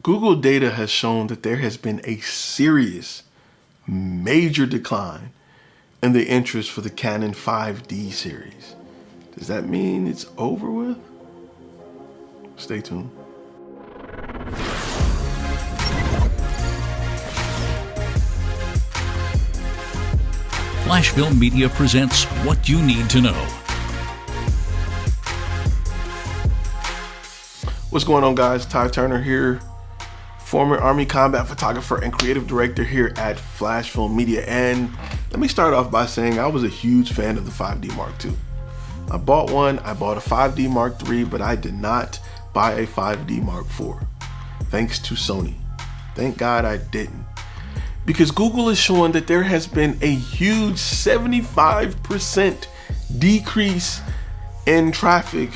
Google data has shown that there has been a serious, major decline in the interest for the Canon 5D series. Does that mean it's over with? Stay tuned. Flash Film Media presents What You Need to Know. What's going on, guys? Ty Turner here, former Army combat photographer and creative director here at Flash Film Media. And let me start off by saying I was a huge fan of the 5D Mark II. I bought one, I bought a 5D Mark III, but I did not buy a 5D Mark IV. Thanks to Sony. Thank God I didn't. Because Google is showing that there has been a huge 75% decrease in traffic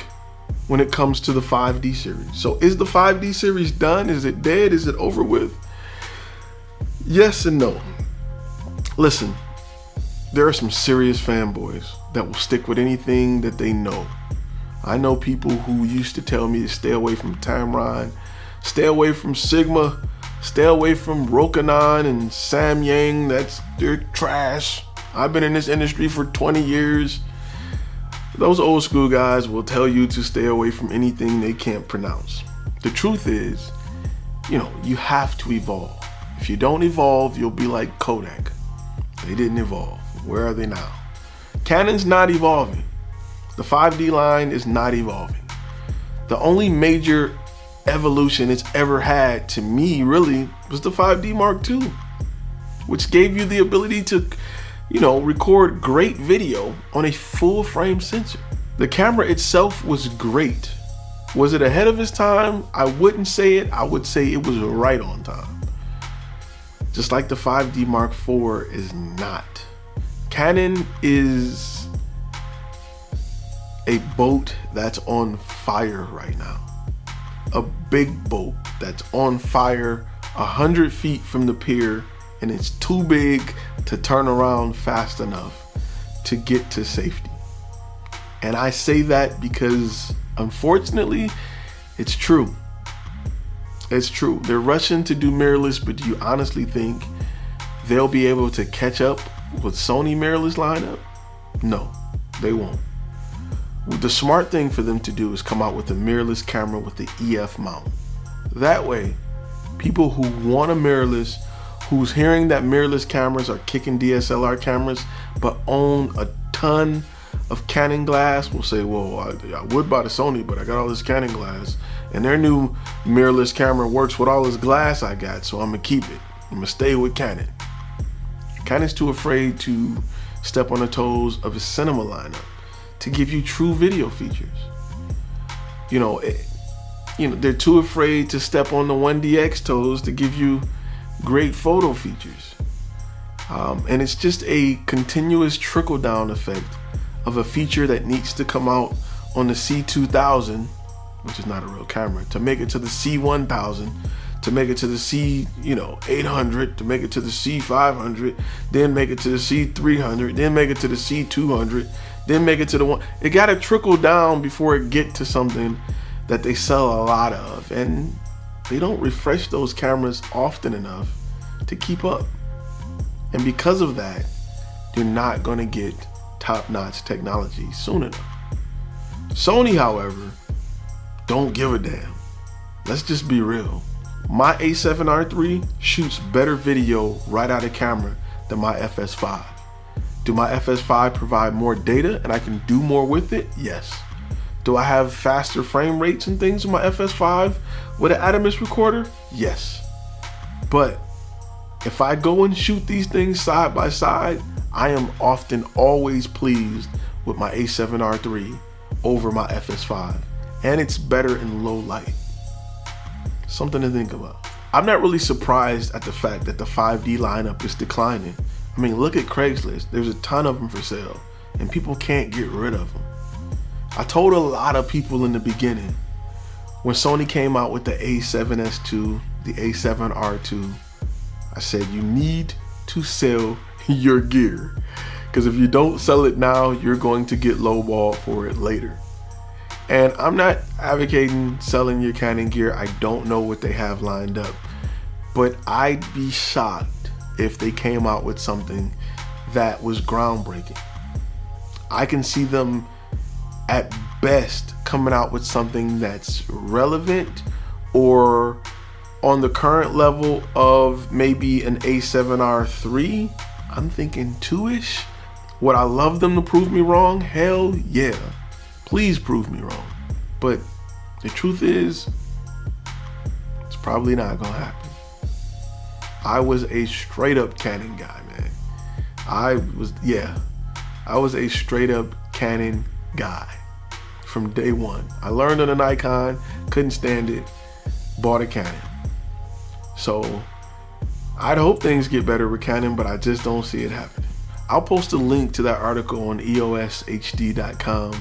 when it comes to the 5D series. So is the 5D series done? Is it dead? Is it over with? Yes and no. Listen, there are some serious fanboys that will stick with anything that they know. I know people who used to tell me to stay away from Tamron, stay away from Sigma, stay away from Rokinon and Samyang. They're trash. I've been in this industry for 20 years. Those old school guys will tell you to stay away from anything they can't pronounce. The truth is, you have to evolve. If you don't evolve, you'll be like Kodak. They didn't evolve. Where are they now? Canon's not evolving. The 5D line is not evolving. The only major evolution it's ever had, to me, really, was the 5D Mark II, which gave you the ability to record great video on a full frame sensor. The camera itself was great. Was it ahead of its time? I wouldn't say it. I would say it was right on time. Just like the 5D Mark IV is not. Canon is a boat that's on fire right now. A big boat that's on fire 100 feet from the pier, and it's too big to turn around fast enough to get to safety. And I say that because, unfortunately, it's true. It's true. They're rushing to do mirrorless, but do you honestly think they'll be able to catch up with Sony mirrorless lineup? No, they won't. The smart thing for them to do is come out with a mirrorless camera with the EF mount. That way, people who want a mirrorless, who's hearing that mirrorless cameras are kicking DSLR cameras, but own a ton of Canon glass, will say, well, I would buy the Sony, but I got all this Canon glass, and their new mirrorless camera works with all this glass I got, so I'm gonna keep it. I'm gonna stay with Canon. Canon's too afraid to step on the toes of a cinema lineup to give you true video features. They're too afraid to step on the 1DX toes to give you great photo features. And it's just a continuous trickle-down effect of a feature that needs to come out on the C2000, which is not a real camera, to make it to the C1000, to make it to the C800, to make it to the C500, then make it to the C300, then make it to the C200, then make it to the one. It got to trickle down before it get to something that they sell a lot of, and they don't refresh those cameras often enough to keep up. And because of that, you're not going to get top-notch technology soon enough. Sony, however, don't give a damn. Let's just be real. My A7R III shoots better video right out of camera than my FS5. Do my FS5 provide more data and I can do more with it? Yes. Do I have faster frame rates and things in my FS5 with an Adamus recorder? Yes. But if I go and shoot these things side by side, I am often always pleased with my A7R III over my FS5. And it's better in low light. Something to think about. I'm not really surprised at the fact that the 5D lineup is declining. I mean, look at Craigslist. There's a ton of them for sale, and people can't get rid of them. I told a lot of people in the beginning, when Sony came out with the A7S II, the A7R II, I said, you need to sell your gear. Because if you don't sell it now, you're going to get lowballed for it later. And I'm not advocating selling your Canon gear. I don't know what they have lined up, but I'd be shocked if they came out with something that was groundbreaking. I can see them at best coming out with something that's relevant or on the current level of maybe an A7R III. I'm thinking 2-ish. Would I love them to prove me wrong? Hell yeah. Please prove me wrong. But the truth is, it's probably not gonna happen. I was a straight up Canon guy, man. I was a straight up Canon guy from day one. I learned on a Nikon, couldn't stand it, bought a Canon. So I'd hope things get better with Canon, but I just don't see it happening. I'll post a link to that article on eoshd.com.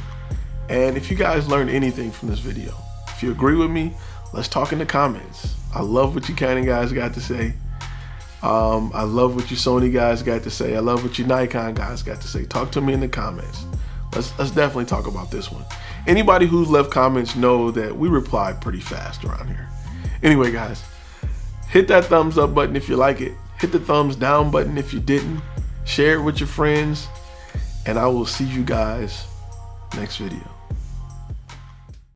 And if you guys learned anything from this video, if you agree with me, let's talk in the comments. I love what you Canon guys got to say. I love what you Sony guys got to say. I love what you Nikon guys got to say. Talk to me in the comments. Let's definitely talk about this one. Anybody who's left comments know that we reply pretty fast around here. Anyway, guys, hit that thumbs up button if you like it. Hit the thumbs down button if you didn't. Share it with your friends. And I will see you guys next video.